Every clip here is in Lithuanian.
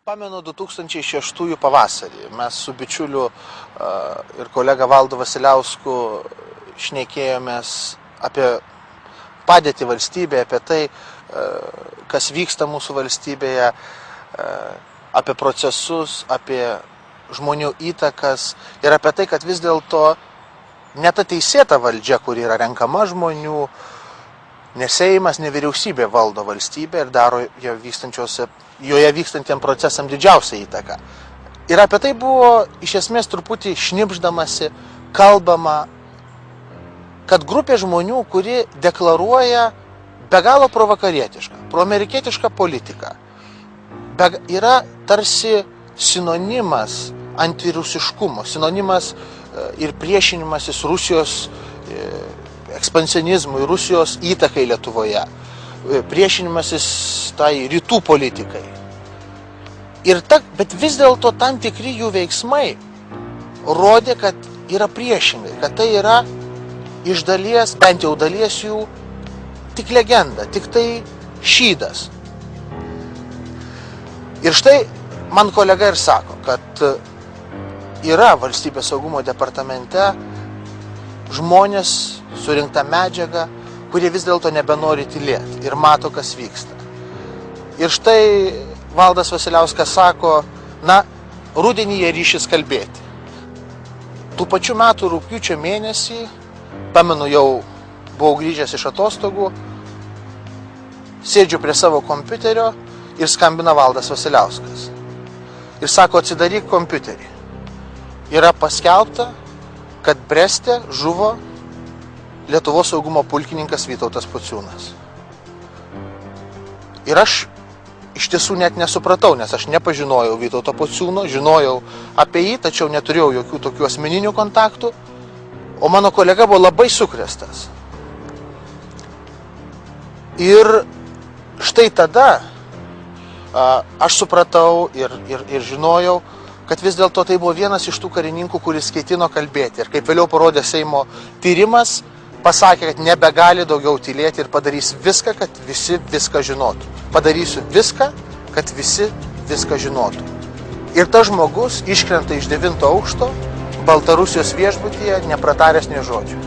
Pamenu 2006 pavasarį. Mes su bičiuliu ir kolega Valdu Vasiliausku šnekėjomės apie padėtį valstybėje, apie tai, kas vyksta mūsų valstybėje, apie procesus, apie žmonių įtakas ir apie tai, kad vis dėlto ne ta teisėta valdžia, kuri yra renkama žmonių, ne Seimas, ne vyriausybė valdo valstybę ir daro joje vykstantiem procesam didžiausią įtaką. Ir apie tai buvo iš esmės truputį šnipždamasi, kalbama, kad grupė žmonių, kuri deklaruoja be galo provakarietišką, proamerikietišką politiką, yra tarsi sinonimas antirusiškumo, sinonimas ir priešinimasis Rusijos ekspansionizmui, Rusijos įtakai Lietuvoje, priešinimasis tai rytų politikai. Bet vis dėlto tam tikri jų veiksmai rodė, kad yra priešingai, kad tai yra iš dalies, bent jau dalies jų, tik legenda, tik tai šydas. Ir štai man kolega ir sako, kad yra Valstybės saugumo departamente žmonės surinkta medžiaga, kurie vis dėlto nebenori tylėti ir mato, kas vyksta. Ir štai Valdas Vasiliauskas sako, rudenį jie ryšis kalbėti. Tų pačių metų rugpjūčio mėnesį, pamenu, jau buvau grįžęs iš atostogų, sėdžiu prie savo kompiuterio ir skambina Valdas Vasiliauskas. Ir sako, atsidaryk kompiuterį. Yra paskelbta, kad Breste žuvo Lietuvos saugumo pulkininkas Vytautas Pociūnas. Ir aš iš tiesų net nesupratau, nes aš nepažinojau Vytauto Pociūno, žinojau apie jį, tačiau neturėjau jokių tokių asmeninių kontaktų, o mano kolega buvo labai sukrėstas. Ir štai tada aš supratau ir žinojau, kad vis dėlto tai buvo vienas iš tų karininkų, kuris ketino kalbėti. Ir kaip vėliau parodė Seimo tyrimas, pasakė, kad nebegali daugiau tylėti ir padarys viską, kad visi viską žinotų. Padarysiu viską, kad visi viską žinotų. Ir tas žmogus iškrenta iš 9 aukšto Baltarusijos viešbutyje, neprataręs nė žodžio.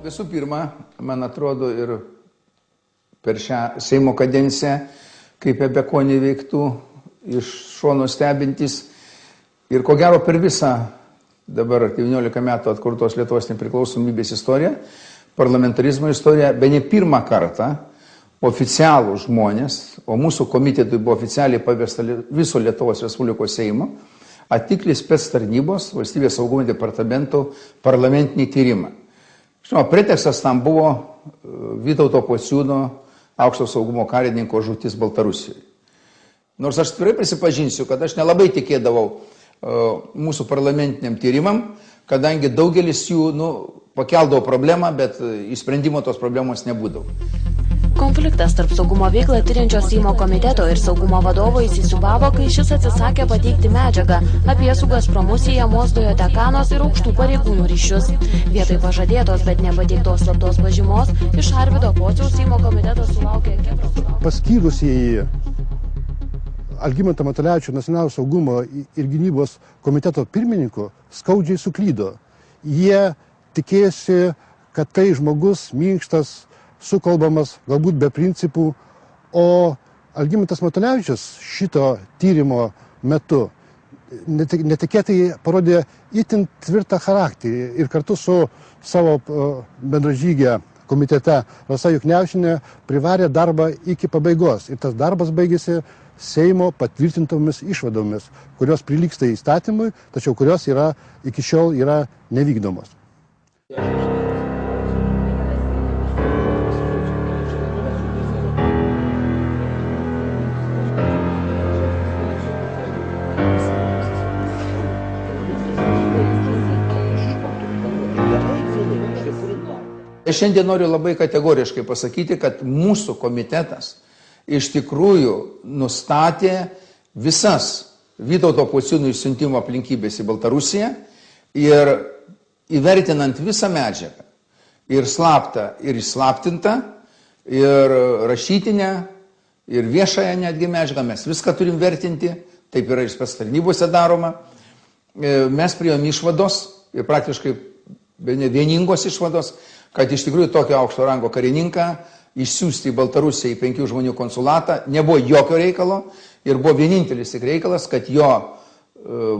Visų pirma, man atrodo, ir per šią Seimo kadenciją, kaip be ko neveiktų iš šono stebintys, ir ko gero per visą dabar 19 metų atkurtos Lietuvos nepriklausomybės istoriją, parlamentarizmo istoriją, be ne pirmą kartą oficialų žmonės, o mūsų komitetui buvo oficialiai pavesta viso Lietuvos Respublikos Seimo, atlikti spec tarnybos Valstybės saugumo departamento parlamentinį tyrimą. Žinoma, pretekstas tam buvo Vytauto Pociūno aukšto saugumo karininko žūtis Baltarusijoje. Nors aš tikrai prisipažinsiu, kad aš nelabai tikėdavau mūsų parlamentiniam tyrimam, kadangi daugelis jų pakeldavo problemą, bet įsprendimo tos problemos nebūdavo. Konfliktas tarp saugumo veiklą tyriančio Seimo komiteto ir saugumo vadovo įsisiūbavo, kai šis atsisakė pateikti medžiagą apie su Gazpromu siejamos Dujotekanos ir aukštų pareigūnų ryšius. Vietoj pažadėtos, bet nepateiktos slaptos pažymos, iš Arvydo Pociaus Seimo komitetas sulaukė paskyrusieji Algimantą Matulevičių Nacionalinio saugumo ir gynybos komiteto pirmininku skaudžiai suklydo. Jie tikėjosi, kad tai žmogus minkštas, sukalbamas, galbūt be principų, o Algimantas Matulevičius šito tyrimo metu netikėtai parodė itin tvirtą charakterį ir kartu su savo bendražygė komitete Rasa Juknevičienė privarė darbą iki pabaigos. Ir tas darbas baigėsi Seimo patvirtintomis išvadomis, kurios prilygsta įstatymui, tačiau kurios iki šiol yra nevykdomos. Šiandien noriu labai kategoriškai pasakyti, kad mūsų komitetas iš tikrųjų nustatė visas Vytauto Pociūno išsiuntimo aplinkybės į Baltarusiją ir įvertinant visą medžiagą, ir slaptą, ir įslaptintą, ir rašytinę, ir viešąją netgi medžiagą, mes viską turim vertinti, taip yra ir spec tarnybose daroma, mes priėjom išvados, ir praktiškai vieningos išvados, kad iš tikrųjų tokio aukšto rango karininką išsiųsti į Baltarusiją į 5 žmonių konsulatą nebuvo jokio reikalo ir buvo vienintelis tik reikalas, kad jo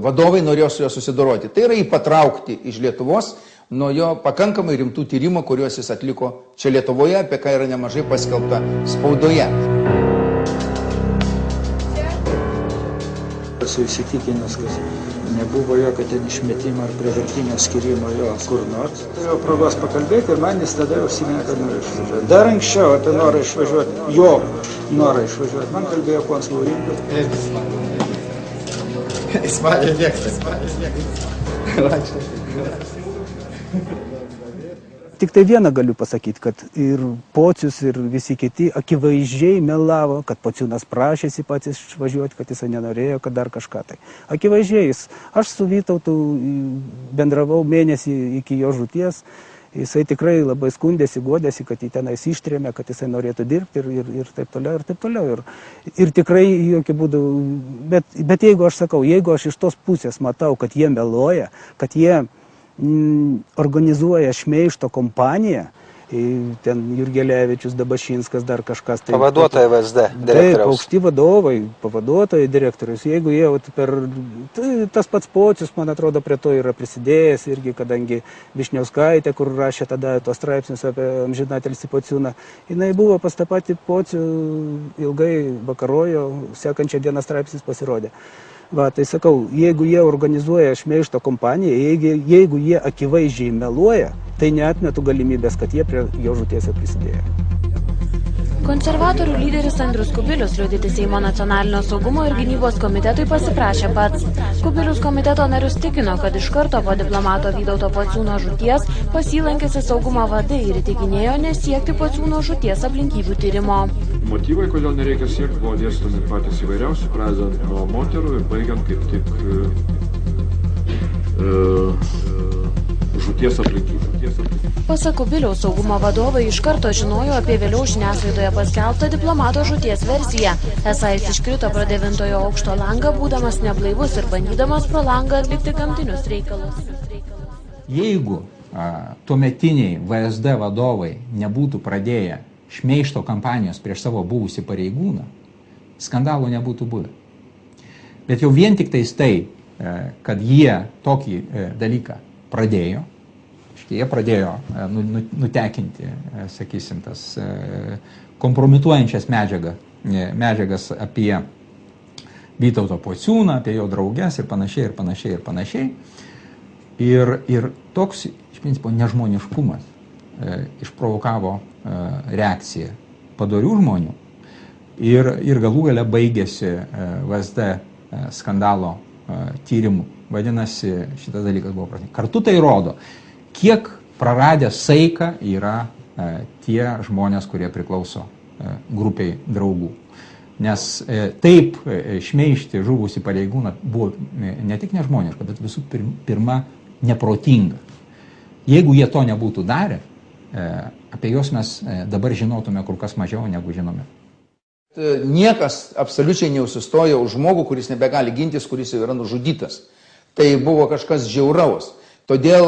vadovai norėjo su juo susidoroti. Tai yra jį patraukti iš Lietuvos nuo jo pakankamai rimtų tyrimų, kuriuos jis atliko čia Lietuvoje, apie ką yra nemažai paskelbta spaudoje. Esu įsitikinęs, kad nebuvo jokio ten išmetimo ar prievartinio skirimo jo kur nors. Turėjau progos pakalbėti ir man jis tada užsiminė, kad nori išvažiuoti. Dar anksčiau apie norą išvažiuoti, jo norą išvažiuoti, man kalbėjo konsulų Rimkus. Jis mane dėksta. Tik tai vieną galiu pasakyti, kad ir Pocius, ir visi kiti akivaizdžiai melavo, kad Pociūnas prašėsi pats išvažiuoti, kad jisai nenorėjo, kad dar kažką tai. Akivaizdžiai, aš su Vytautu bendravau mėnesį iki jo žūties, jisai tikrai labai skundėsi, godėsi, kad jį tenais ištrėmė, kad jisai norėtų dirbti ir taip toliau, ir taip toliau. Ir tikrai jokių būdų, bet jeigu aš sakau, jeigu aš iš tos pusės matau, kad jie meluoja, kad jie organizuoja šmeižto kompaniją, ten Jurgelevičius, Dabašinskas, dar kažkas. Tai, Pavaduotojai VSD direktoriaus. Taip, aukšti vadovai, pavaduotojai direktorius. Jeigu jie tas pats Pocius, man atrodo, prie to yra prisidėjęs irgi, kadangi Višniauskaitė, kur rašė tada tos straipsnius apie amžinatilsį Pociūną, jinai buvo pas tą patį Pocių ilgai vakarojo, sekančią dieną straipsnis pasirodė. Va, tai sakau, jeigu jie organizuoja šmeižto kompaniją, jeigu jie akivaizdžiai meluoja, tai neatmetu galimybės, kad jie prie jo žūties prisidėjo. Konservatorių lyderis Andrius Kubilius liudyti Seimo nacionalinio saugumo ir gynybos komitetui pasiprašė pats. Kubilius komiteto narius tikino, kad iš karto po diplomato Vytauto Pociūno žūties pasilankėsi saugumo vadai ir įtikinėjo nesiekti Pociūno žūties aplinkybių tyrimo. Motyvai, kodėl nereikia siekti, buvo dėstomi patys įvairiausi, pradedant nuo moterų ir baigiant kaip tik žūties aplinkybių. Pasak Kubiliaus, saugumo vadovai iš karto žinojo apie vėliau žiniasklaidoje paskelbtą diplomato žūties versiją. Esą jis iškrito pro 9-ojo aukšto langą, būdamas neblaivus ir bandydamas pro langą atlikti gamtinius reikalus. Jeigu tuometiniai VSD vadovai nebūtų pradėję šmeižto kampanijos prieš savo buvusį pareigūną, skandalo nebūtų buvę. Bet jau vien tik tais tai, kad jie tokį dalyką pradėjo, jie pradėjo nutekinti, sakysim, tas kompromituojančias medžiagas apie Vytauto Pociūną, apie jo drauges ir panašiai, ir panašiai, ir panašiai. Ir toks, iš principo, nežmoniškumas išprovokavo reakciją padorių žmonių ir galų gale baigėsi VSD skandalo tyrimu. Vadinasi, šitas dalykas buvo prasmingas. Kartu tai rodo, kiek praradę saiką yra tie žmonės, kurie priklauso grupiai draugų. Nes taip šmeižti žuvusį pareigūną buvo ne tik nežmoniška, bet visų pirma neprotinga. Jeigu jie to nebūtų darę, apie juos mes dabar žinotume kur kas mažiau negu žinome. Niekas absoliučiai neusistoja už žmogų, kuris nebegali gintis, kuris jau yra nužudytas. Tai buvo kažkas žiauraus. Todėl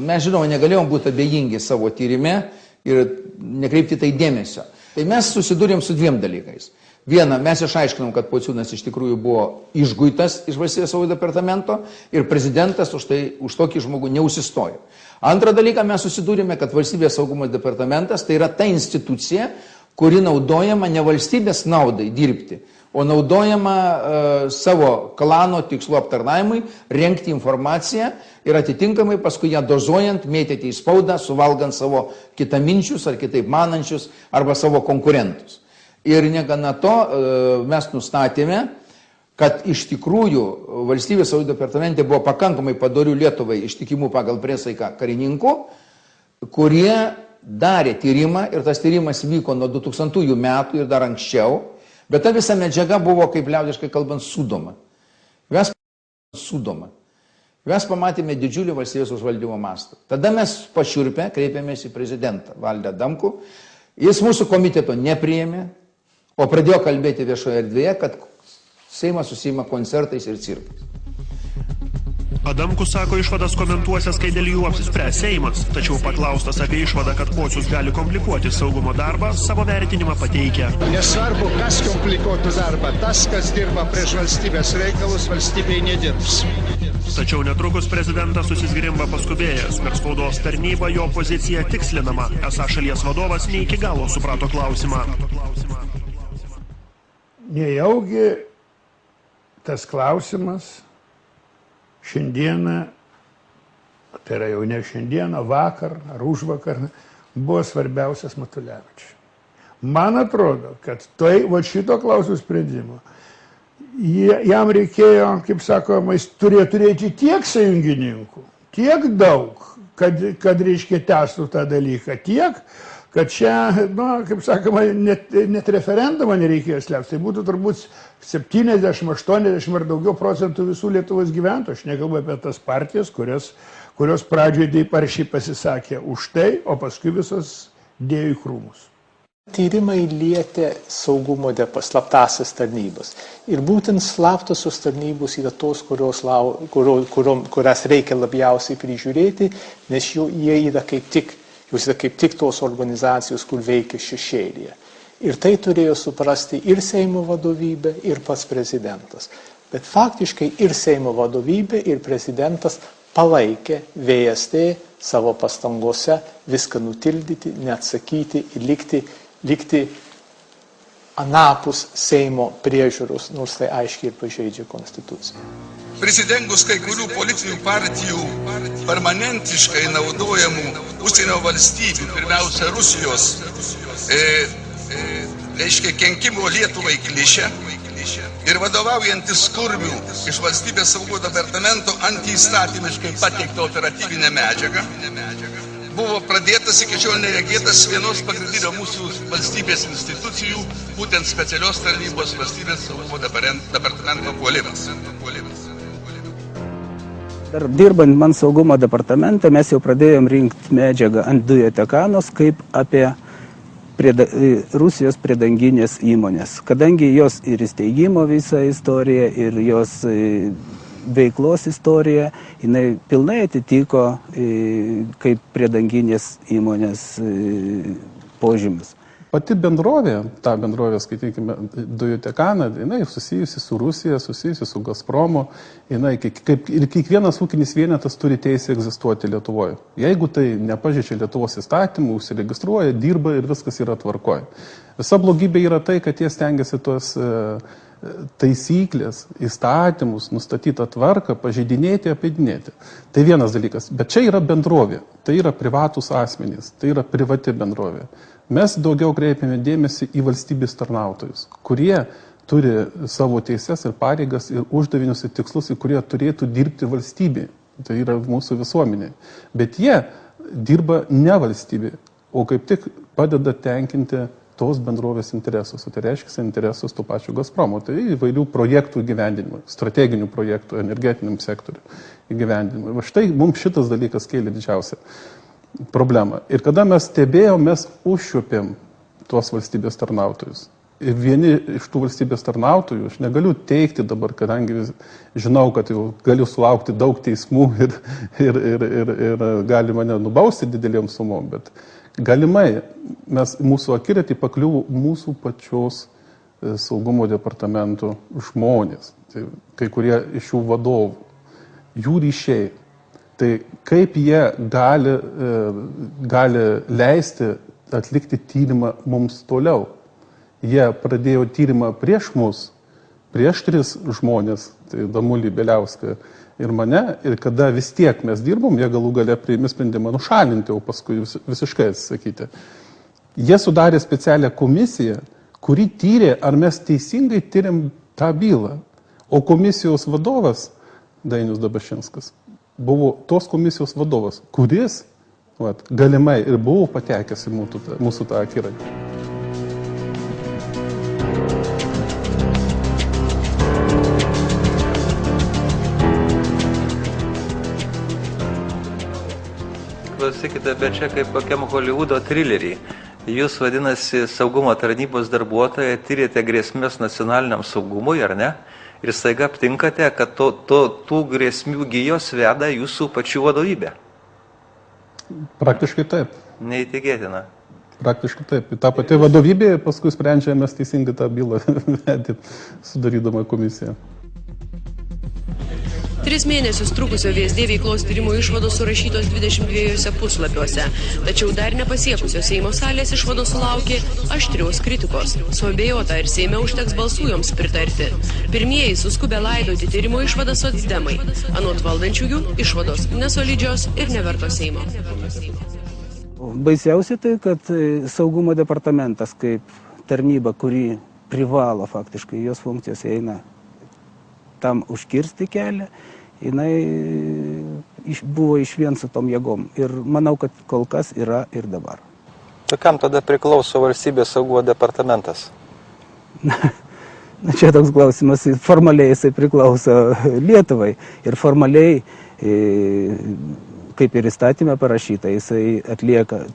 mes, žinoma, negalėjom būti abejingi savo tyrime ir nekreipti tai dėmesio. Tai mes susidūrėm su dviem dalykais. Viena, mes išaiškinom, kad Pociūnas iš tikrųjų buvo išguitas iš Valstybės saugumo departamento ir prezidentas už tokį žmogų neužsistojo. Antrą dalyką, mes susidūrėme, kad Valstybės saugumo departamentas tai yra ta institucija, kuri naudojama ne valstybės naudai dirbti, o naudojama savo klano tikslo aptarnavimui, renkti informaciją ir atitinkamai paskui ją dozuojant, mėtyti į spaudą, suvalgant savo kitaminčius ar kitaip manančius arba savo konkurentus. Ir negana to mes nustatėme, kad iš tikrųjų Valstybės saugumo departamente buvo pakankamai padorių Lietuvai ištikimų pagal priesaiką karininkų, kurie darė tyrimą ir tas tyrimas vyko nuo 2000 metų ir dar anksčiau. Bet ta visa medžiaga buvo, kaip liaudiškai kalbant, sudoma. Mes Sudoma. Mes pamatėme didžiulį valstybės užvaldymo mastą. Tada mes pašiurpę kreipėmės į prezidentą Valdą Adamkų. Jis mūsų komiteto nepriėmė, o pradėjo kalbėti viešoje erdvėje, kad Seimas susima koncertais ir cirkais. Adamkus sako išvadas komentuosias, kai dėl jų apsispręs Seimas, tačiau paklaustas apie išvadą, kad Pocius gali komplikuoti saugumo darbą, savo vertinimą pateikia. Nesvarbu, kas komplikuotų darbą, tas, kas dirba prieš valstybės reikalus, valstybei nedirbs. Tačiau netrukus prezidentas susizgrimba paskubėjęs, per spaudos tarnybą jo pozicija tikslinama, esą šalies vadovas ne iki galo suprato klausimą. Nejaugi tas klausimas šiandieną, tai yra jau ne šiandieną, vakar ar užvakar, buvo svarbiausias Matulevičiui. Man atrodo, kad šito klausimo sprendimo jam reikėjo, kaip sakoma, jis turėjo turėti tiek sąjungininkų, tiek daug, kad reiškia tęstų tą dalyką, tiek, kad čia, kaip sakoma, net referendumą nereikėjo slėpti. Tai būtų turbūt 70, 80 ar daugiau procentų visų Lietuvos gyventojų. Aš nekalbu apie tas partijas, kurios pradžioje taip aršiai pasisakė už tai, o paskui visos dėjo į krūmus. Tyrimai lietė saugumo slaptąsias tarnybas. Ir būtent slaptosios tarnybos yra tos, kurias reikia labiausiai prižiūrėti, nes jie yra kaip tik tos organizacijos, kur veikia šešėlyje. Ir tai turėjo suprasti ir Seimo vadovybė, ir pats prezidentas. Bet faktiškai ir Seimo vadovybė, ir prezidentas palaikė VST savo pastangose viską nutildyti, neatsakyti ir likti anapus Seimo priežiūros, nors tai aiškiai ir pažeidžia konstituciją. Prisidengus kai kurių politinių partijų permanentiškai naudojamų užsienio valstybių, pirmiausia Rusijos, kenkimo Lietuvai klišę ir vadovaujantis kurmių iš valstybės saugumo departamento antiįstatymiškai pateikto operatyvinę medžiagą, buvo pradėtas iki šiol neregėtas vienos pagrindinio mūsų valstybės institucijų, būtent specialios tarnybos valstybės saugumo departamento puolimas. Dar dirbant man saugumo departamente, mes jau pradėjom rinkti medžiagą ant Dujotekanos kaip apie Rusijos priedanginės įmonės, kadangi jos ir įsteigimo visa istorija, ir jos veiklos istorija, jinai pilnai atitiko kaip priedanginės įmonės požymis. Pati bendrovė, ta bendrovė, skaitykime, Dujotekana, jinai susijusi su Rusija, susijusi su Gazpromu, jinai ir kiekvienas ūkinis vienetas turi teisę egzistuoti Lietuvoje. Jeigu tai nepažeidžia Lietuvos įstatymų, užsiregistruoja, dirba ir viskas yra tvarkoje. Visa blogybė yra tai, kad jie stengiasi tuos taisyklės, įstatymus, nustatytą tvarką, pažeidinėti, apeidinėti. Tai vienas dalykas. Bet čia yra bendrovė, tai yra privatus asmenys, tai yra privati bendrovė. Mes daugiau kreipiame dėmesį į valstybės tarnautojus, kurie turi savo teises ir pareigas ir uždavinius ir tikslus, į kurie turėtų dirbti valstybė. Tai yra mūsų visuomenė. Bet jie dirba ne valstybė, o kaip tik padeda tenkinti tos bendrovės interesus, o tai reiškia interesus tų pačių Gazpromo, tai įvairių projektų įgyvendinimui, strateginių projektų, energetiniam sektoriu įgyvendinimui. Va štai mums šitas dalykas kėlė didžiausią problemą. Ir kada mes stebėjom, mes užšiopėm tuos valstybės tarnautojus. Ir vieni iš tų valstybės tarnautojų, aš negaliu teikti dabar, kadangi žinau, kad jau galiu sulaukti daug teismų ir gali mane nubausti didelėm sumom, bet galimai mūsų akiratį pakliuvo mūsų pačios saugumo departamentų žmonės, tai kai kurie iš jų vadovų, jų ryšiai. Tai kaip jie gali leisti atlikti tyrimą mums toliau. Jie pradėjo tyrimą prieš mus, prieš 3 žmonės, tai Damulį, Beliauską ir mane, ir kada vis tiek mes dirbom, jie galų gale priėmė sprendimą nušalinti, o paskui visiškai atsisakyti. Jie sudarė specialią komisiją, kuri tyrė, ar mes teisingai tyrėm tą bylą. O komisijos vadovas, Dainius Dabašinskas, buvo tos komisijos vadovas, kuris galimai ir buvo patekęs į mūsų tą akiratį. klausykite, bet čia kaip kokiam Hollywoodo trilerį. Jūs, vadinasi, saugumo tarnybos darbuotojai, tyrėte grėsmės nacionaliniam saugumui, ar ne? Ir staiga aptinkate, kad tų grėsmių gijos veda jūsų pačių vadovybė. Praktiškai taip. Neįtikėtina. Praktiškai taip. Ta pati vadovybė paskui sprendžia, mes teisingai tą bylą vedėm, sudarydama komisiją. 3 mėnesius trukusio VSD veiklos tyrimo išvados surašytos 22 puslapiuose, tačiau dar nepasiekusios Seimo salės išvados sulaukė aštrios kritikos. Suabejota, ar Seime užteks balsų joms pritarti. Pirmieji suskubė laidoti tyrimo išvadas socdemai. Anot valdančiųjų, išvados nesolidžios ir nevertos Seimo. Baisiausia tai, kad saugumo departamentas kaip tarnyba, kuri privalo faktiškai, jos funkcijos eina tam užkirsti kelią, jinai buvo išvien su tom jėgom. Ir manau, kad kol kas yra ir dabar. Tai kam tada priklauso valstybės saugumo departamentas? Čia toks klausimas, formaliai jisai priklauso Lietuvai. Ir formaliai, kaip ir įstatymė parašyta, jisai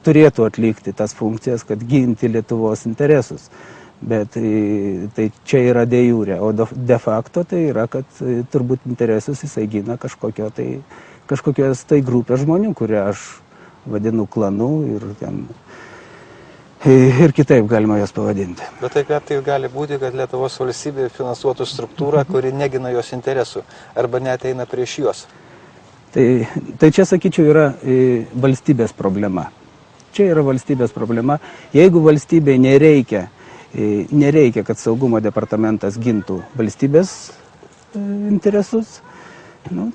turėtų atlikti tas funkcijas, kad ginti Lietuvos interesus. Bet tai čia yra de jure, o de facto tai yra, kad turbūt interesus jisai gina kažkokios tai grupės žmonių, kurie aš vadinu klanu ir kitaip galima jas pavadinti. Bet tai gali būti, kad Lietuvos valstybė finansuotų struktūrą, kuri negina jos interesų arba neateina prieš juos. Tai čia, sakyčiau, yra valstybės problema. Čia yra valstybės problema. Jeigu valstybei nereikia, kad saugumo departamentas gintų valstybės interesus,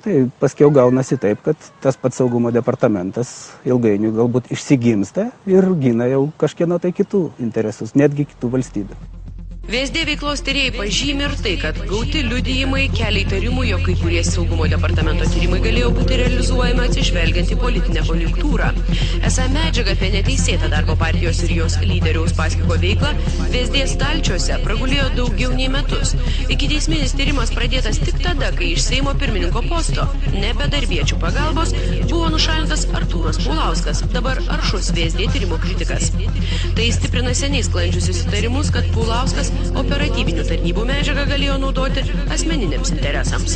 tai paskiau gaunasi taip, kad tas pats saugumo departamentas ilgainiui galbūt išsigimsta ir gina jau kažkieno tai kitų interesus, netgi kitų valstybių. VSD veiklos tyrėjai pažymi ir tai, kad gauti liudijimai kelia įtarimų, jog kai kurie saugumo departamento tyrimai galėjo būti realizuojami atsižvelgiant į politinę konjunktūrą. Esą medžiaga apie neteisėtą darbo partijos ir jos lyderiaus Paskiko veiklą VSD stalčiuose pragulėjo daugiau nei metus. Ikiteisminis tyrimas pradėtas tik tada, kai iš Seimo pirmininko posto, ne be darbiečių pagalbos, buvo nušalintas Artūras Paulauskas, dabar aršus VSD tyrimo kritikas. Tai stiprina seniai sklandžiusius įtarimus, kad Paulauskas operatyvinių tarnybų medžiagą galėjo naudoti asmeniniams interesams.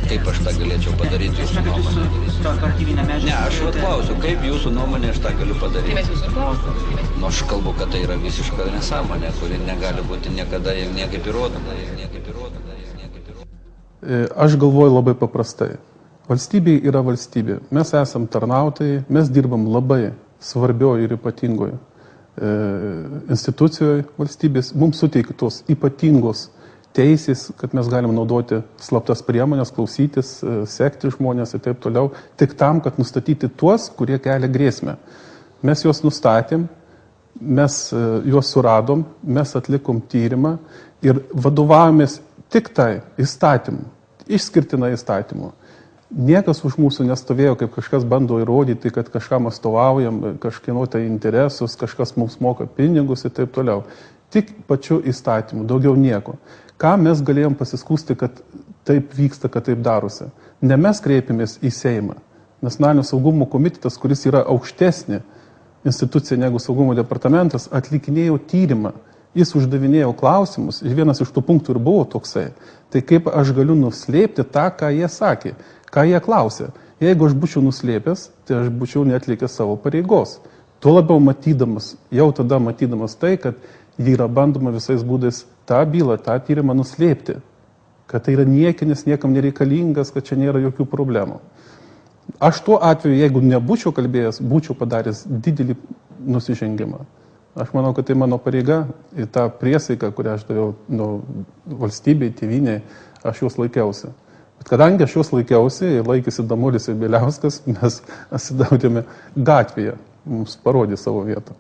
Kaip aš tą galėčiau padaryti jūsų nuomonę? Ne, aš klausiu, kaip jūsų nuomonė aš tą galiu padaryti? Aš kalbu, kad tai yra visiška nesąmonė, kuri negali būti niekada ir niekaip įrodoma. Aš galvoju labai paprastai. Valstybė yra valstybė. Mes esam tarnautojai, mes dirbam labai svarbioje ir ypatingoje institucijoje valstybės, mums suteiktos ypatingos teisės, kad mes galim naudoti slaptas priemonės, klausytis, sekti žmonės ir taip toliau, tik tam, kad nustatyti tuos, kurie kelia grėsmę. Mes juos nustatėm, mes juos suradom, mes atlikom tyrimą ir vadovavomės tik tai įstatymu, išskirtinai įstatymu. Niekas už mūsų nestovėjo, kaip kažkas bando įrodyti, kad kažkam atstovaujam, kažkieno tai interesus, kažkas mums moka pinigus ir taip toliau. Tik pačiu įstatymu, daugiau nieko. Ką mes galėjom pasiskųsti, kad taip vyksta, kad taip darosi? Ne mes kreipėmės į Seimą. Nacionalinio saugumo komitetas, kuris yra aukštesnė institucija negu saugumo departamentas, atlikinėjo tyrimą. Jis uždavinėjo klausimus ir vienas iš tų punktų ir buvo toksai. Tai kaip aš galiu nuslėpti tą, ką jie sakė? Ką jie klausė? Jeigu aš būčiau nuslėpęs, tai aš būčiau neatlikęs savo pareigos. Tuo labiau matydamas, jau tada matydamas tai, kad jį yra bandoma visais būdais tą bylą, tą tyrimą nuslėpti. Kad tai yra niekinis, niekam nereikalingas, kad čia nėra jokių problemų. Aš tuo atveju, jeigu nebūčiau kalbėjęs, būčiau padaręs didelį nusižengimą. Aš manau, kad tai mano pareiga ir tą priesaiką, kurią aš daviau valstybei, tėvynei, aš jos laikiausi. Bet kadangi aš juos laikiausi ir laikėsi Damulis ir Bieliauskas, mes atsidūrėme gatvėje, mums parodė savo vietą.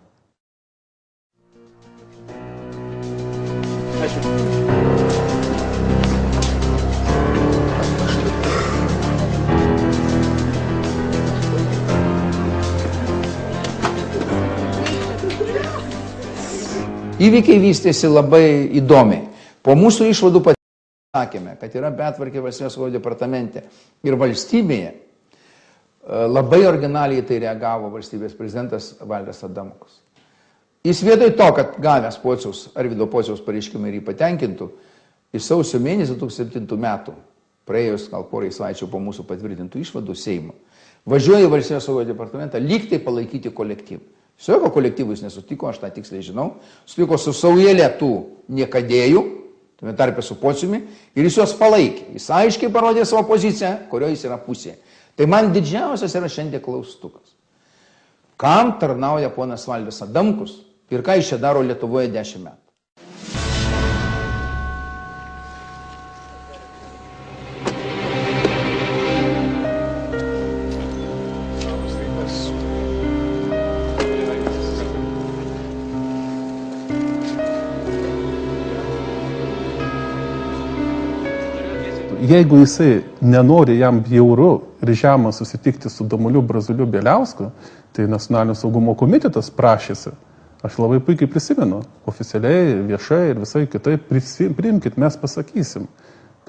Įvykiai vystėsi labai įdomiai. Po mūsų išvadų sakėme, kad yra betvarkė valstybės saugumo departamente ir valstybėje labai originaliai tai reagavo valstybės prezidentas Valdas Adamkus. Jis vietoj to, kad gavęs Arvydo Pociaus pareiškimą ir jį patenkintų, iš sausio mėnesį 2007 metų, praėjus gal porai savaičių po mūsų patvirtintų išvadų Seimo, važiuoja į Valstybės saugumo departamentą lyg tai palaikyti kolektyvą. Su jokio kolektyvu jis nesutiko, aš tą tiksliai žinau, sutiko su saujelė tų niekadėjų, tuomet tarpe su Pociumi, ir jis juos palaikė. Jis aiškiai parodė savo poziciją, kurioje jis yra pusėje. Tai man didžiausias yra šiandien klaustukas. Kam tarnauja ponas Valdas Adamkus ir ką jis čia daro Lietuvoje 10 metų? Jeigu jisai nenori jam bjauru ir žemą susitikti su Damuliu Brazuliu Bieliausku, tai Nacionalinio saugumo komitetas prašėsi. Aš labai puikiai prisimenu, oficialiai, viešai ir visai kitaip, priimkit, mes pasakysim.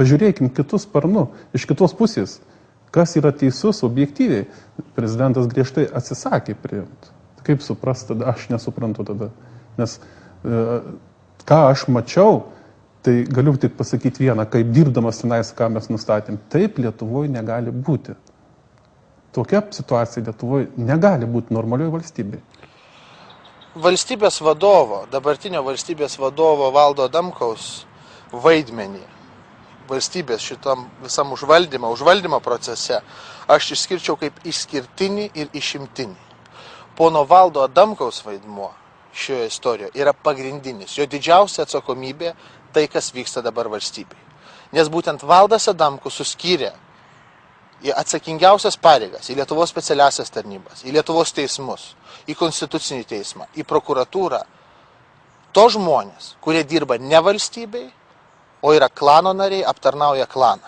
Pažiūrėkim kitų sparnų, iš kitos pusės, kas yra teisus objektyviai. Prezidentas griežtai atsisakė priimti. Kaip suprast tada, aš nesuprantu tada. Nes ką aš mačiau, tai galiu tik pasakyti vieną, kaip dirbdamas tenais, ką mes nustatėm, taip Lietuvoje negali būti. Tokia situacija Lietuvoje negali būti normalioje valstybėje. Valstybės vadovo, dabartinio valstybės vadovo Valdo Adamkaus vaidmenį valstybės šitam visam užvaldymo procese aš išskirčiau kaip išskirtinį ir išimtinį. Pono Valdo Adamkaus vaidmuo šioje istorijoje yra pagrindinis. Jo didžiausia atsakomybė tai, kas vyksta dabar valstybėje. Nes būtent Valdas Adamkus suskyrė į atsakingiausias pareigas, į Lietuvos specialiasias tarnybas, į Lietuvos teismus, į Konstitucinį teismą, į prokuratūrą, to žmonės, kurie dirba ne valstybei, o yra klano nariai, aptarnauja klaną.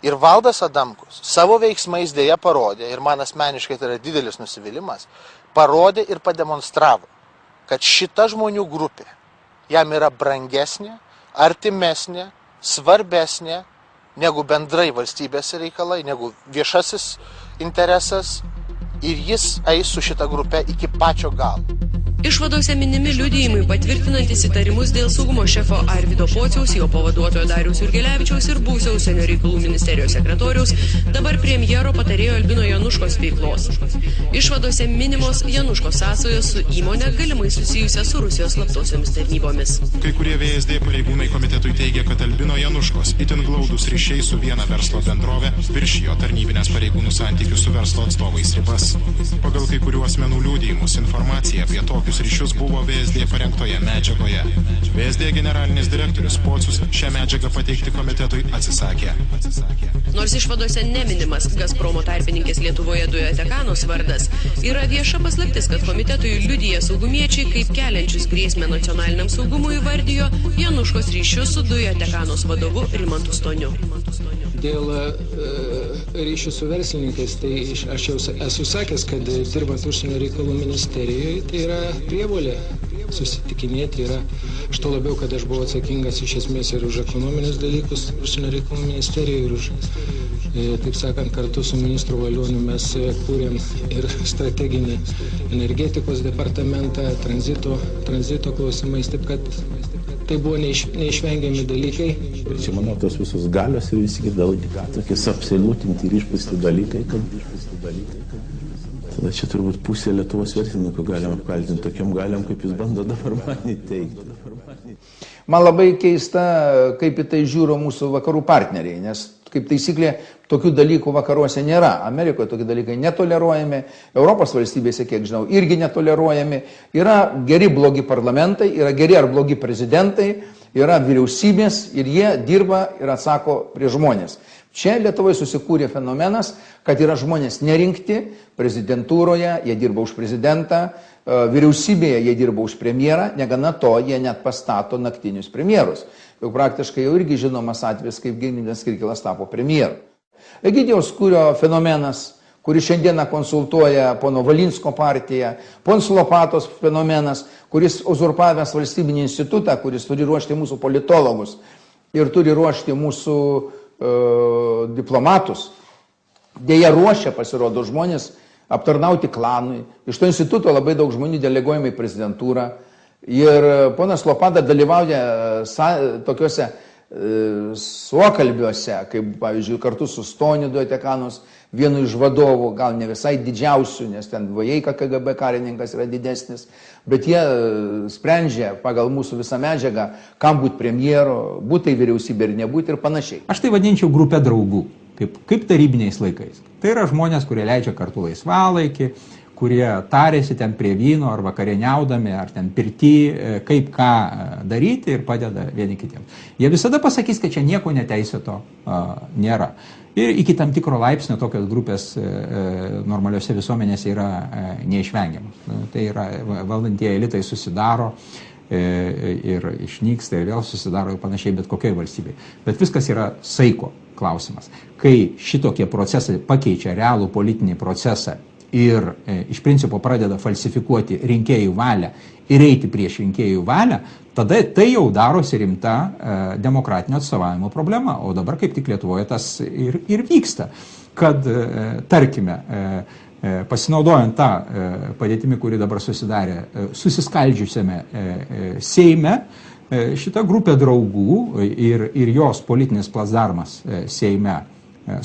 Ir Valdas Adamkus savo veiksmais dėja parodė, ir man asmeniškai tai yra didelis nusivylimas, parodė ir pademonstravo, kad šita žmonių grupė jam yra brangesnė, artimesnė, svarbesnė negu bendrai valstybės reikalai, negu viešasis interesas, ir jis eis su šita grupe iki pačio galo. Išvadose minimi liudijimai patvirtinantis įtarimus dėl saugumo šefo Arvydo Pociaus, jo pavaduotojo Dariaus Jurgelevičiaus ir buvusio užsienio reikalų ministerijos sekretoriaus, dabar premjero patarėjo Albino Januškos veiklos. Išvadose minimos Januškos sąsajos su įmonė galimai susijusia su Rusijos slaptosiomis tarnybomis. Kai kurie VSD pareigūnai komitetui teigia, kad Albino Januškos itin glaudus ryšiai su viena verslo bendrove viršijo tarnybinės pareigūnų santykius su verslo atstovais ribas. Pagal kai kurių asmenų liudijimus informacija apie tokius ryšius buvo VSD parengtoje medžiagoje. VSD generalinis direktorius Pocius šią medžiagą pateikti komitetui atsisakė. Nors išvadose neminimas Gazpromo tarpininkės Lietuvoje Dujotekanos vardas, yra vieša paslaptis, kad komitetui liudija saugumiečiai kaip keliančius grėsmę nacionaliniam saugumui įvardijo Januškos ryšius su Dujotekanos vadovu Rimantu Stoniu. Dėl ryšių su verslininkais, tai aš jau esu sakęs, kad dirbant užsienio reikalų ministerijoje, tai yra prievolė susitikinėti. Aš to labiau, kad aš buvau atsakingas iš esmės ir už ekonominius dalykus užsienio reikalų ministerijoje ir už, taip sakant, kartu su ministru Valioniu mes kūrėm ir strateginį energetikos departamentą, tranzito klausimais, taip kad tai buvo neišvengiami dalykai. Čia, manau, tos visos galios ir visi tokie apsilutinti ir išpūsti dalykai, tada čia turbūt pusė Lietuvos verslininkų galim apkaltinti tokiam galiam, kaip jis bando dabar man įteikti. Man labai keista, kaip į tai žiūro mūsų vakarų partneriai, nes kaip taisyklė tokių dalykų vakaruose nėra. Amerikoje tokie dalykai netoleruojami, Europos valstybėse, kiek žinau, irgi netoleruojami. Yra geri, blogi parlamentai, yra geri ar blogi prezidentai, yra vyriausybės ir jie dirba ir atsako prie žmonės. Čia Lietuvoje susikūrė fenomenas, kad yra žmonės nerinkti prezidentūroje, jie dirba už prezidentą, vyriausybėje jie dirba už premjerą, negana to, jie net pastato naktinius premjerus. Jau praktiškai jau irgi žinomas atvejis, kaip Gediminas Kirkilas tapo premjeru. Egidijaus Kūrio fenomenas, kuris šiandieną konsultuoja pono Valinsko partiją, ponas Lopatos fenomenas, kuris uzurpavęs valstybinį institutą, kuris turi ruošti mūsų politologus ir turi ruošti mūsų diplomatus. Dėja ruošia, pasirodo, žmonės aptarnauti klanui. Iš to instituto labai daug žmonių deleguojama į prezidentūrą. Ir ponas Lopada dalyvauja tokiuose suokalbiuose, kaip, pavyzdžiui, kartu su Stoniu Duetekanos, vienu iš vadovų, gal ne visai didžiausių, nes ten Vajeika KGB karininkas yra didesnis, bet jie sprendžia pagal mūsų visą medžiagą, kam būti premjero, būti vyriausybė ir nebūti ir panašiai. Aš tai vadinčiau grupę draugų, kaip tarybiniais laikais. Tai yra žmonės, kurie leidžia kartu laisvalaikį, kurie tarėsi ten prie vyno ar vakarieniaudami, ar ten pirty, kaip ką daryti ir padeda vieni kitiems. Jie visada pasakys, kad čia nieko neteisėto nėra. Ir iki tam tikro laipsnio tokios grupės normaliuose visuomenėse yra neišvengiamas. Tai yra valdantieji elitai susidaro ir išnyksta ir vėl susidaro ir panašiai bet kokioje valstybėje. Bet viskas yra saiko klausimas. Kai šitokie procesai pakeičia realų politinį procesą ir iš principo pradeda falsifikuoti rinkėjų valią ir eiti prieš rinkėjų valią, tada tai jau darosi rimta demokratinio atstovavimo problema. O dabar kaip tik Lietuvoje tas ir vyksta, kad, tarkime, pasinaudojant tą padėtimi, kuri dabar susidarė susiskaldžiusiame Seime, šita grupė draugų ir jos politinis plasdarmas Seime,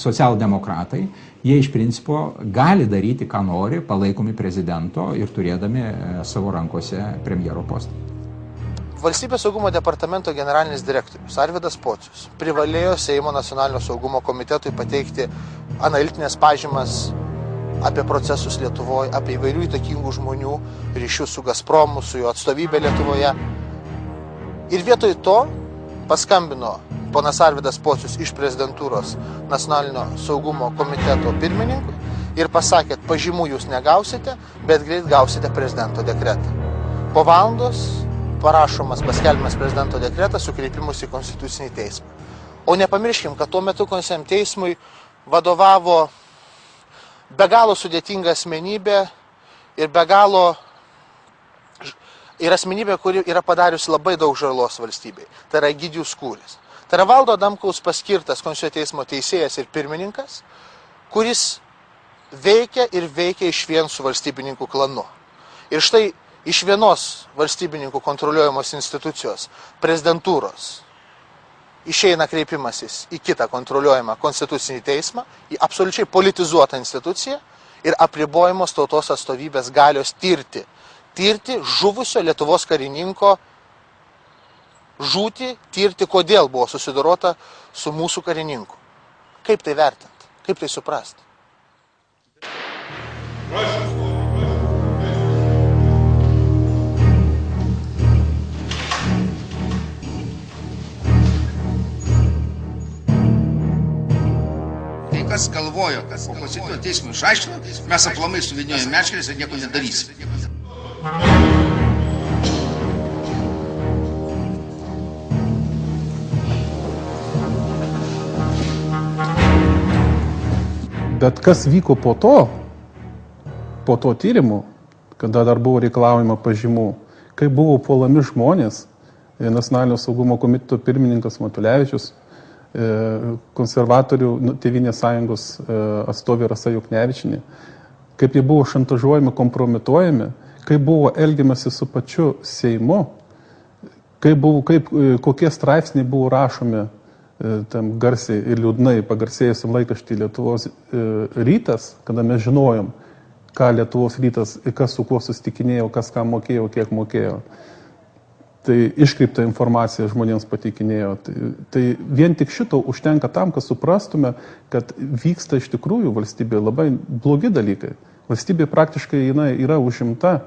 socialdemokratai, jie iš principo gali daryti, ką nori, palaikomi prezidento ir turėdami savo rankose premjero postą. Valstybės saugumo departamento generalinis direktorius Arvydas Pocius privalėjo Seimo nacionalinio saugumo komitetui pateikti analitinės pažymas apie procesus Lietuvoje, apie įvairių įtakingų žmonių ryšius su Gazpromu, su jo atstovybė Lietuvoje. Ir vietoj to paskambino ponas Arvydas Pocius iš prezidentūros nacionalinio saugumo komiteto pirmininkui ir pasakė, kad pažymų jūs negausite, bet greit gausite prezidento dekretą. Po valandos parašomas paskelbiamas prezidento dekretas su kreipimus į Konstitucinį teismą. O nepamirškim, kad tuo metu Konstituciniam teismui vadovavo be galo sudėtinga asmenybė ir asmenybė, kuri yra padariusi labai daug žalos valstybei. Tai yra Egidijus Kūris. Tai yra Valdo Adamkaus paskirtas Konstitucinio teismo teisėjas ir pirmininkas, kuris veikia išvien su valstybininkų klanu. Ir štai iš vienos valstybininkų kontroliuojamos institucijos, prezidentūros, išeina kreipimasis į kitą kontroliuojamą Konstitucinį teismą, į absoliučiai politizuotą instituciją ir apribojamos tautos atstovybės galios tirti žuvusio Lietuvos karininko žūtį, tirti, kodėl buvo susidorota su mūsų karininku. Kaip tai vertinti? Kaip tai suprasti? Tai kas galvojo, kad po Konstitucinio teismo išaiškino, mes aplamai suvieniojame meškeres ir nieko nedarysime. Bet kas vyko po to tyrimų, kada dar buvo reikalaujama pažymų, kai buvo puolami žmonės, Nacionalinio saugumo komiteto pirmininkas Matulevičius, konservatorių Tėvynės sąjungos atstovė Rasa Juknevičienė, kaip jie buvo šantažuojami, kompromituojami, kaip buvo elgiamasi su pačiu Seimu, kokie straipsniai buvo rašomi tam garsiai ir liūdnai pagarsėjusiam laikraštį Lietuvos rytas, kada mes žinojom, ką Lietuvos rytas, kas su kuo susitikinėjo, kas ką mokėjo, kiek mokėjo. Tai iškreipta informacija žmonėms pateikinėjo. Tai vien tik šito užtenka tam, kad suprastume, kad vyksta iš tikrųjų valstybėje labai blogi dalykai. Valstybė praktiškai yra užimta,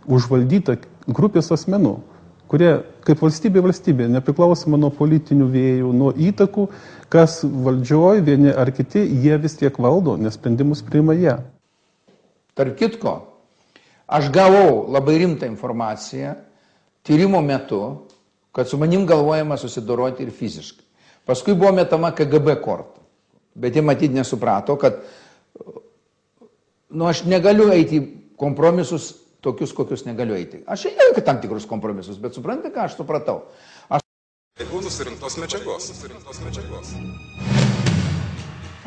užvaldyta grupės asmenų, kurie kaip valstybė, nepriklausoma nuo politinių vėjų, nuo įtakų, kas valdžioj, vieni ar kiti, jie vis tiek valdo, nes sprendimus priima jie. Tarp kitko, aš gavau labai rimtą informaciją tyrimo metu, kad su manim galvojama susidoroti ir fiziškai. Paskui buvo metama KGB korta, bet jie matyt nesuprato, kad aš negaliu eiti į kompromisus tokius, kokius negaliu eiti. Aš ėjau į tam tikrus kompromisus, bet suprantate, ką aš supratau. Pareigūnų surinktos medžiagos.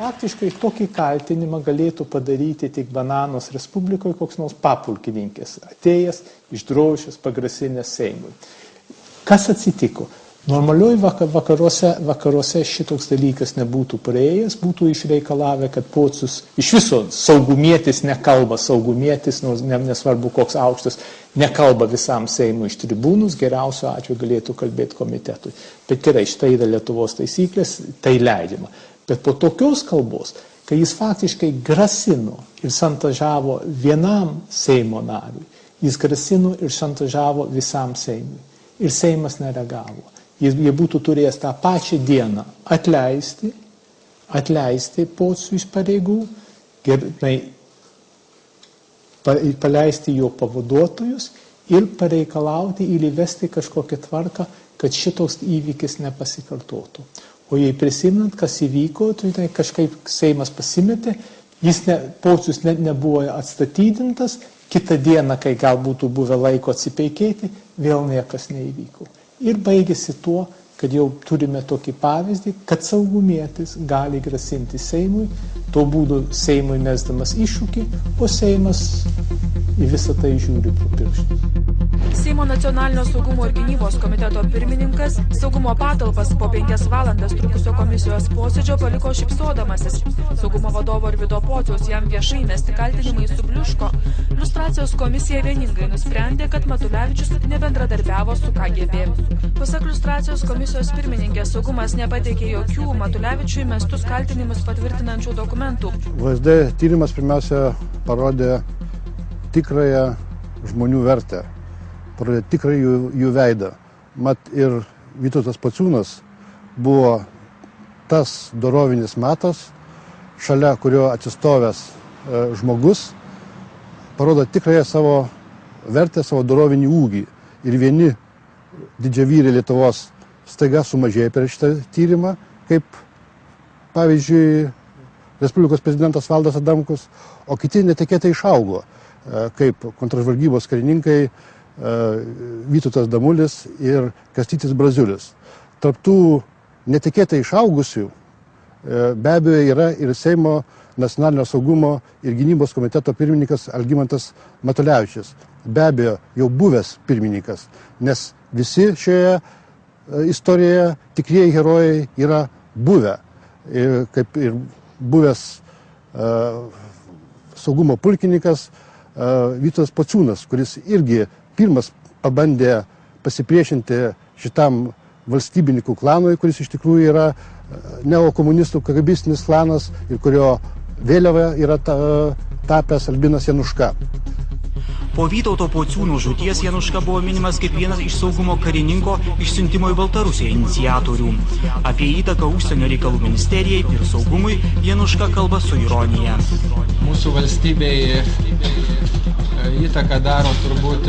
Faktiškai tokį kaltinimą galėtų padaryti tik Bananos Respublikoje koks nors papulkininkis, atėjęs, išdrošęs, pagrasinęs Seimui. Kas atsitiko? Normalioj vakaruose šitoks dalykas nebūtų praėjęs, būtų išreikalavę, kad Pocius iš viso saugumietis nekalba, saugumietis, nesvarbu koks aukštas, nekalba visam Seimui iš tribūnus, geriausio atveju galėtų kalbėti komitetui. Bet gerai, štai yra Lietuvos taisyklės, tai leidžiama. Bet po tokios kalbos, kai jis faktiškai grasino ir šantažavo vienam Seimo nariui, jis grasino ir šantažavo visam Seimui. Ir Seimas nereagavo. Jie būtų turėjęs tą pačią dieną atleisti Pocių iš pareigų, paleisti jo pavaduotojus ir pareikalauti ir įvesti kažkokią tvarką, kad šitoks įvykis nepasikartotų. O jei prisiminant, kas įvyko, tai kažkaip Seimas pasimetė, Pocius nebuvo atstatydintas, kitą dieną, kai gal būtų buvę laiko atsipeikėti, vėl niekas neįvyko. Ir baigėsi tuo, kad jau turime tokį pavyzdį, kad saugumietis gali grasinti Seimui, tuo būdu Seimui mesdamas iššūkį, o Seimas į visą tai žiūri pro pirštus. Seimo nacionalinio saugumo ir gynybos komiteto pirmininkas saugumo patalpas po 5 valandas trukusio komisijos posėdžio paliko šypsodamasis. Saugumo vadovo Arvydo Pociaus jam viešai mesti kaltinimai subliuško. Liustracijos komisija vieningai nusprendė, kad Matulevičius nebendradarbiavo su KGB. Pasak liustracijos komisijos pirmininkės, saugumas nepateikė jokių Matulevičiui mestus kaltinimus patvirtinančių dokumentų. VSD tyrimas pirmiausia parodė tikrąją žmonių vertę, parodė tikrai jų veidą. Mat ir Vytautas Pociūnas buvo tas dorovinis matas, šalia kurio atsistovęs žmogus, parodo tikrąją savo vertę, savo dorovinį ūgį. Ir vieni didžiavyriai Lietuvos staiga sumažėjo per šitą tyrimą, kaip pavyzdžiui Respublikos prezidentas Valdas Adamkus, o kiti netikėtai išaugo, kaip kontražvalgybos karininkai Vytautas Damulis ir Kastytis Braziulis. Tarp tų netikėtai išaugusių be abejo yra ir Seimo nacionalinio saugumo ir gynybos komiteto pirmininkas Algimantas Matulevičius. Be abejo, jau buvęs pirmininkas, nes visi šioje istorijoje tikrieji herojai yra buvę, kaip ir buvęs saugumo pulkininkas Vytautas Pociūnas, kuris irgi pirmas pabandė pasipriešinti šitam valstybininkų klanui, kuris iš tikrųjų yra neokomunistų kagabistinis klanas ir kurio vėliava yra tapęs Albinas Januška. Po Vytauto Pociūno žūties Januška buvo minimas kaip vienas iš saugumo karininko išsiuntimo į Baltarusiją iniciatorių. Apie įtaką užsienio reikalų ministerijai ir saugumui Januška kalba su ironija. Mūsų valstybei įtaką daro turbūt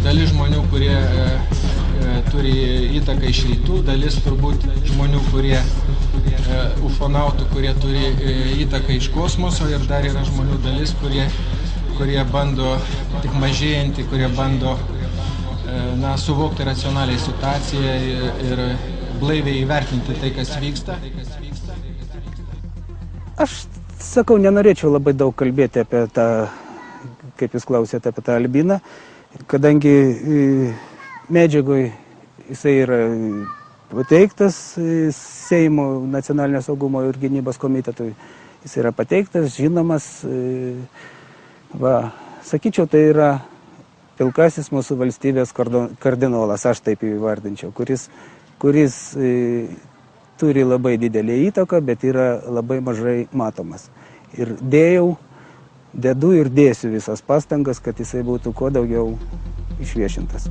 dalis žmonių, kurie turi įtaką iš rytų, dalis turbūt žmonių, kurie ufonautų, kurie turi įtaką iš kosmoso ir dar yra žmonių dalis, kurie bando, tik mažėjantį, kurie bando suvokti racionaliai situaciją ir blaiviai įvertinti tai, kas vyksta. Aš sakau, nenorėčiau labai daug kalbėti apie tą, kaip jūs klausėte, apie tą Albiną, kadangi medžiagoj jisai yra pateiktas Seimo nacionalinio saugumo ir gynybos komitetui, jis yra pateiktas, žinomas, sakyčiau, tai yra pilkasis mūsų valstybės kardinolas, aš taip įvardinčiau, kuris turi labai didelį įtaką, bet yra labai mažai matomas. Ir dedu ir dėsiu visas pastangas, kad jisai būtų kuo daugiau išviešintas.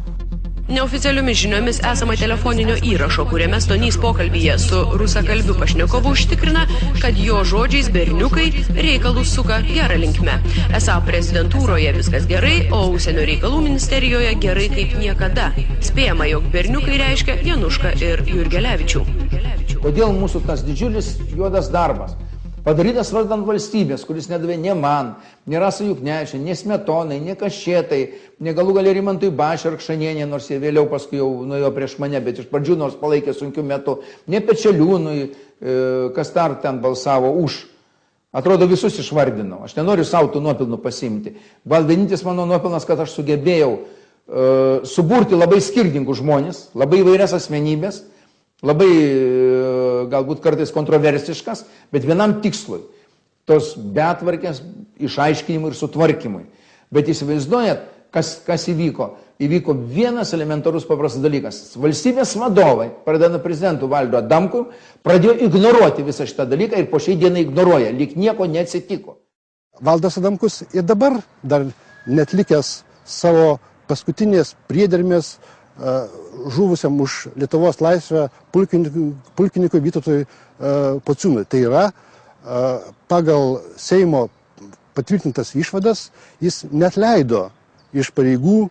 Neoficialiomis žiniomis esama telefoninio įrašo, kuriame Stonys pokalbyje su rusakalbiu pašnekovu užtikrina, kad jo žodžiais berniukai reikalus suka gerą linkme. Esą prezidentūroje viskas gerai, o užsienio reikalų ministerijoje gerai kaip niekada. Spėjama, jog berniukai reiškia Janušką ir Jurgelevičių. Kodėl mūsų tas didžiulis juodas darbas padarytas vardant valstybės, kuris nedavė ne man, ne Rasai Juknevičiui, ne Smetonai, ne Kašėtai, ne galų gale Rimantui Bašiui ar Kšanienė, nors jie vėliau paskui jau nuėjo prieš mane, bet iš pradžių nors palaikė sunkiu metu, ne Pečeliūnui, kas dar ten balsavo už. Atrodo, visus išvardinau. Aš nenoriu savo tų nuopilnų pasimti. Gal vienintis mano nuopilnas, kad aš sugebėjau suburti labai skirtingų žmonės, labai įvairias asmenybės, labai galbūt kartais kontroversiškas, bet vienam tikslui. Tos betvarkės išaiškinimui ir sutvarkymui. Bet įsivaizduojat, kas įvyko? Įvyko vienas elementarus paprastas dalykas. Valstybės vadovai, pradedant prezidentu Valdu Adamkui, pradėjo ignoruoti visą šitą dalyką ir po šiai dienai ignoruoja, lyg nieko neatsitiko. Valdas Adamkus ir dabar dar netlikęs savo paskutinės priedermės žuvusiam už Lietuvos laisvę pulkininkui Vytautui Pociūnui. Tai yra, pagal Seimo patvirtintas išvadas, jis neatleido iš pareigų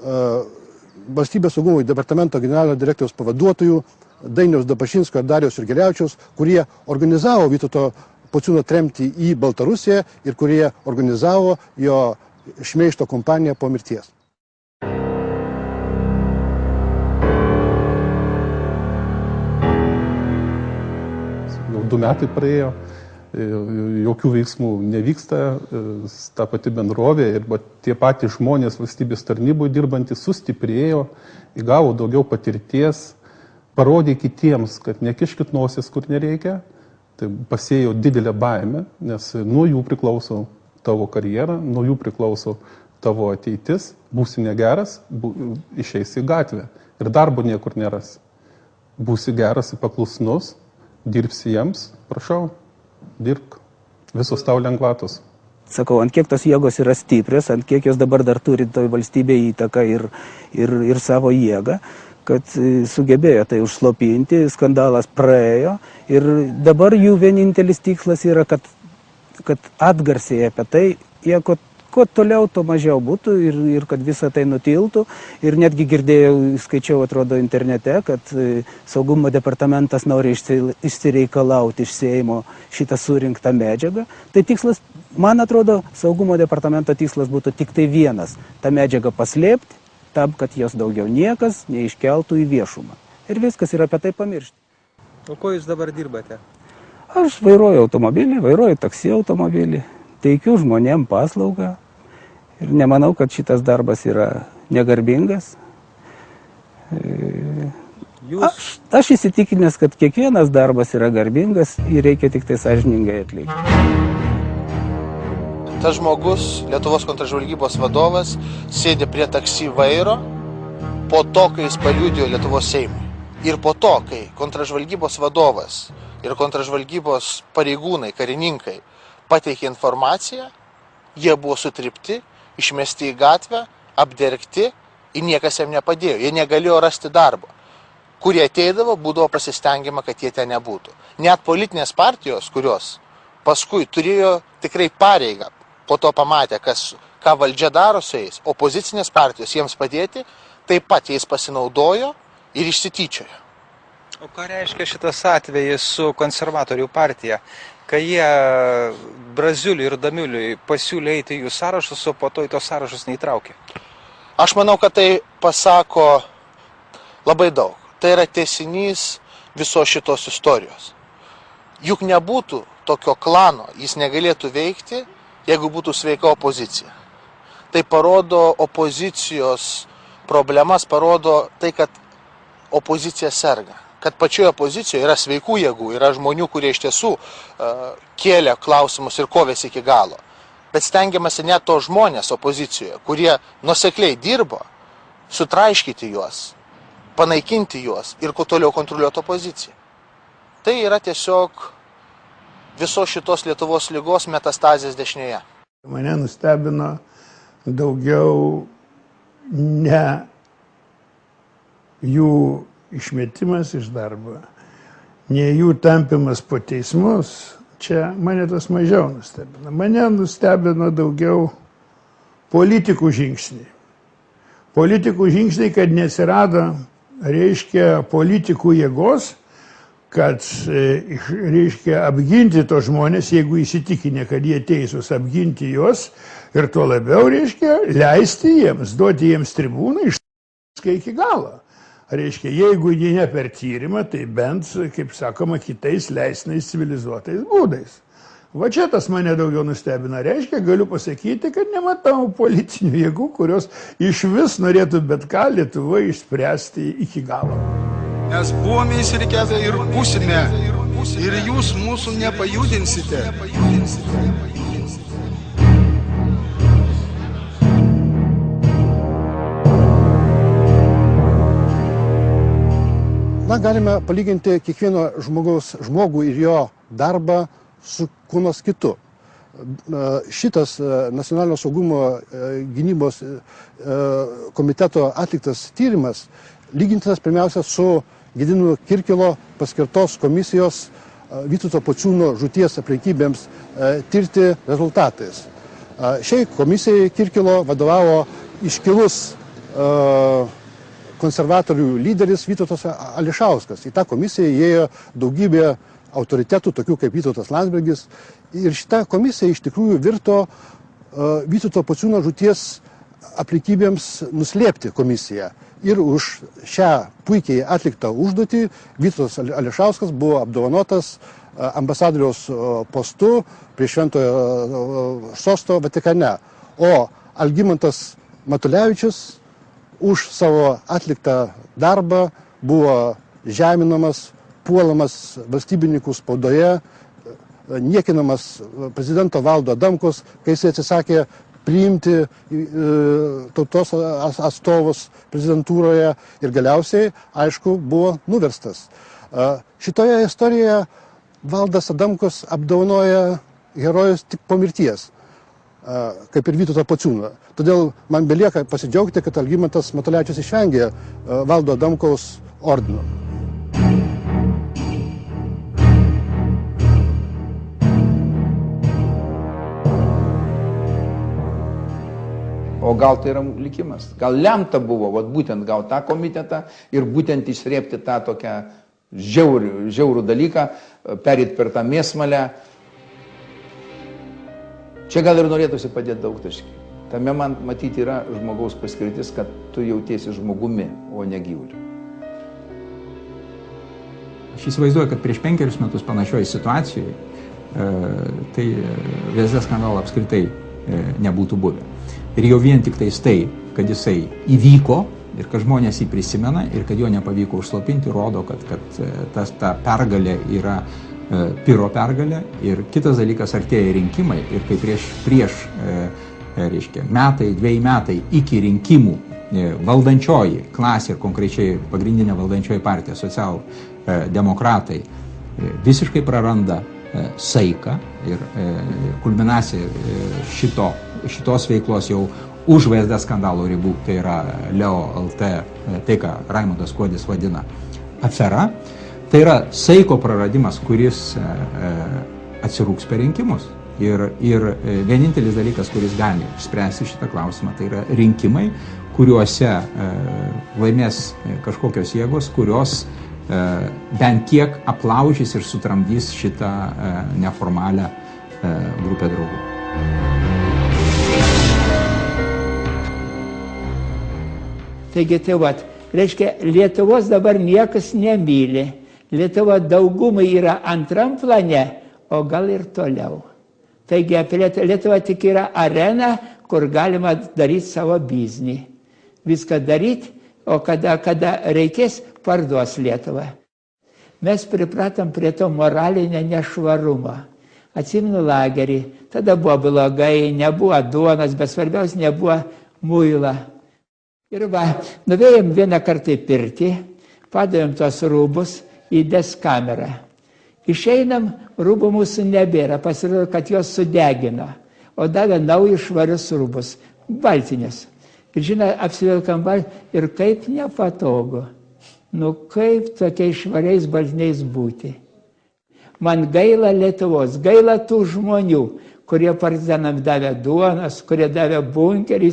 Valstybės saugumo departamento generalinio direktoriaus pavaduotojų Dainiaus Dabašinsko ir Dariaus Jurgelevičiaus, kurie organizavo Vytauto Pociūno tremtį į Baltarusiją ir kurie organizavo jo šmeižto kompaniją po mirties. Jau 2 metai praėjo, jokių veiksmų nevyksta, ta pati bendrovė ir tie patys žmonės valstybės tarnyboje dirbantys sustiprėjo, įgavo daugiau patirties, parodė kitiems, kad nekiškit nosies, kur nereikia, tai pasėjo didelę baimę, nes nuo jų priklauso tavo karjera, nuo jų priklauso tavo ateitis, būsi negeras, išeisi į gatvę ir darbo niekur neras. Būsi geras ir paklusnus, dirbsi jiems, prašau. Dirbk. Visos tau lengvatos. Sakau, ant kiek tos jėgos yra stiprios, ant kiek jos dabar dar turi toj valstybėje įtaką ir savo jėgą, kad sugebėjo tai užslopinti, skandalas praėjo ir dabar jų vienintelis tikslas yra, kad atgarsiai apie tai, jie kuo toliau, to mažiau būtų ir kad visa tai nutiltų. Ir netgi girdėjau, skaičiau, atrodo, internete, kad saugumo departamentas nori išsireikalauti iš Seimo šitą surinktą medžiagą. Tai tikslas, man atrodo, saugumo departamento tikslas būtų tik tai vienas - tą medžiagą paslėpti, tam, kad jos daugiau niekas neiškeltų į viešumą. Ir viskas, ir apie tai pamiršti. O ko jūs dabar dirbate? Aš vairuoju automobilį, vairuoju taksi automobilį. Teikiu žmonėm paslaugą ir nemanau, kad šitas darbas yra negarbingas. Aš įsitikinęs, kad kiekvienas darbas yra garbingas ir reikia tik tai sąžiningai atlikti. Tas žmogus, Lietuvos kontražvalgybos vadovas, sėdė prie taksi vairo po to, kai jis paliudijo Lietuvos Seimui. Ir po to, kai kontražvalgybos vadovas ir kontražvalgybos pareigūnai, karininkai pateikė informaciją, jie buvo sutripti, išmesti į gatvę, apdergti ir niekas jam nepadėjo. Jie negalėjo rasti darbo. Kurie ateidavo, būdavo pasistengiama, kad jie ten nebūtų. Net politinės partijos, kurios paskui turėjo tikrai pareigą, po to pamatė, ką valdžia daro su jais, opozicinės partijos jiems padėti, taip pat jais pasinaudojo ir išsityčiojo. O ką reiškia šitas atvejis su konservatorių partija? Kai jie Braziuliui ir Damiuliui pasiūlė eiti į jų sąrašus, o po to į tos sąrašus neįtraukė? Aš manau, kad tai pasako labai daug. Tai yra tęsinys visos šitos istorijos. Juk nebūtų tokio klano, jis negalėtų veikti, jeigu būtų sveika opozicija. Tai parodo opozicijos problemas, parodo tai, kad opozicija serga. Kad pačioje opozicijoje yra sveikų jėgų, yra žmonių, kurie iš tiesų kėlė klausimus ir kovėsi iki galo. Bet stengiamasi net to žmonės opozicijoje, kurie nuosekliai dirbo, sutraiškyti juos, panaikinti juos ir kuo toliau kontroliuoti opoziciją. Tai yra tiesiog visos šitos Lietuvos ligos metastazės dešinėje. Mane nustebino daugiau ne jų išmetimas iš darbo, ne jų tampimas po teismus, čia mane tas mažiau nustebino. Mane nustebino daugiau politikų žingsniai. Politikų žingsniai, kad neatsirado, reiškia, politikų jėgos, kad, reiškia, apginti tos žmonės, jeigu įsitikinę, kad jie teisūs, apginti juos ir tuo labiau, reiškia, leisti jiems, duoti jiems tribūną, išskai iki galo. reiškia, jeigu jie ne per tyrimą, tai bent, kaip sakoma, kitais leisnais civilizuotais būdais. Va čia tas mane daugiau nustebina. Reiškia, galiu pasakyti, kad nematau politinių jėgų, kurios iš vis norėtų bet ką Lietuvoje išspręsti iki galo. Mes buvome įsirikiavę ir būsime, ir jūs mūsų nepajudinsite. Na, galime palyginti kiekvieno žmogų ir jo darbą su kuo kitu. Šitas Nacionalinio saugumo gynybos komiteto atliktas tyrimas lygintinas pirmiausia su Gedimino Kirkilo paskirtos komisijos Vytauto Pociūno žūties aplinkybėms tirti rezultatais. Šiai komisijai Kirkilo vadovavo iškilus konservatorių lyderis Vytautas Ališauskas. Į tą komisiją įėjo daugybė autoritetų, tokių kaip Vytautas Landsbergis. Ir šita komisija iš tikrųjų virto Vytauto Pociūno žūties aplinkybėms nuslėpti komisiją. Ir už šią puikiai atliktą užduotį Vytautas Ališauskas buvo apdovanotas ambasadoriaus postu prie Šventojo sosto Vatikane. O Algimantas Matulevičius už savo atliktą darbą buvo žeminamas, puolamas valstybininkų spaudoje, niekinamas prezidento Valdo Adamkaus, kai jis atsisakė priimti tautos atstovus prezidentūroje ir galiausiai, aišku, buvo nuverstas. Šitoje istorijoje Valdas Adamkus apdovanoja herojus tik po mirties, kaip ir Vytautą Pociūną. Todėl man belieka pasidžiaugti, kad Algimantas Matulevičius išvengė Valdo Adamkaus ordino. O gal tai yra likimas? Gal lemta buvo, būtent gauti tą komitetą ir būtent išsrėpti tą tokią žiaurų dalyką, perėti per tą mėsmalę. Čia gal ir norėtųsi padėti daug taškį. Tame man matyti yra žmogaus paskirtis, kad tu jautiesi žmogumi, o ne gyvuliu. Aš įsivaizduoju, kad prieš 5 metus panašioje situacijoje tai VSD skandalo apskritai nebūtų buvę. Ir jau vien tik tai, kad jisai įvyko ir kad žmonės jį prisimena ir kad jo nepavyko užslopinti, rodo, kad ta pergalė yra piro pergalė. Ir kitas dalykas, artėja rinkimai ir kai prieš metai, 2 metai iki rinkimų valdančioji klasė ir konkrečiai pagrindinė valdančioji partija, socialdemokratai, visiškai praranda saiką ir kulminacija šitos veiklos jau už VSD skandalo ribų, tai yra Leo LT, tai ką Raimundas Kuodis vadina afera, tai yra saiko praradimas, kuris atsirūks per rinkimus. Ir vienintelis dalykas, kuris gali išspręsti šitą klausimą, tai yra rinkimai, kuriuose laimės kažkokios jėgos, kurios bent kiek aplaužys ir sutramdys šitą neformalią grupę draugų. Taigi tai vat, reiškia, Lietuvos dabar niekas nemyli. Lietuva daugumai yra antram plane, o gal ir toliau. Taigi Lietuva tik yra arena, kur galima daryti savo biznį. Viską daryti, o kada reikės, parduos Lietuvą. Mes pripratom prie to moralinio nešvarumo. Atsimenu lagerį, tada buvo blogai, nebuvo duonos, bet svarbiausia nebuvo muilo. Ir nuvėjom vieną kartą į pirtį, padavėm tos rūbus į deskamerą. Išeinam, rūbų mūsų nebėra, pasirodo, kad jos sudegino, o davė naujus švarius rūbus, baltinius. Ir žinai, apsivilkam ir kaip nepatogu. Nu kaip tokiais švariais baltiniais būti. Man gaila Lietuvos, gaila tų žmonių, kurie partizanam davė duonas, kurie davė bunkerį,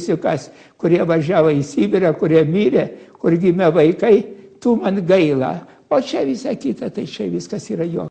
kurie važiavo į Sibirą, kurie mirė, kur gimė vaikai, tų man gaila. O čia visa kita, tai čia viskas yra jo.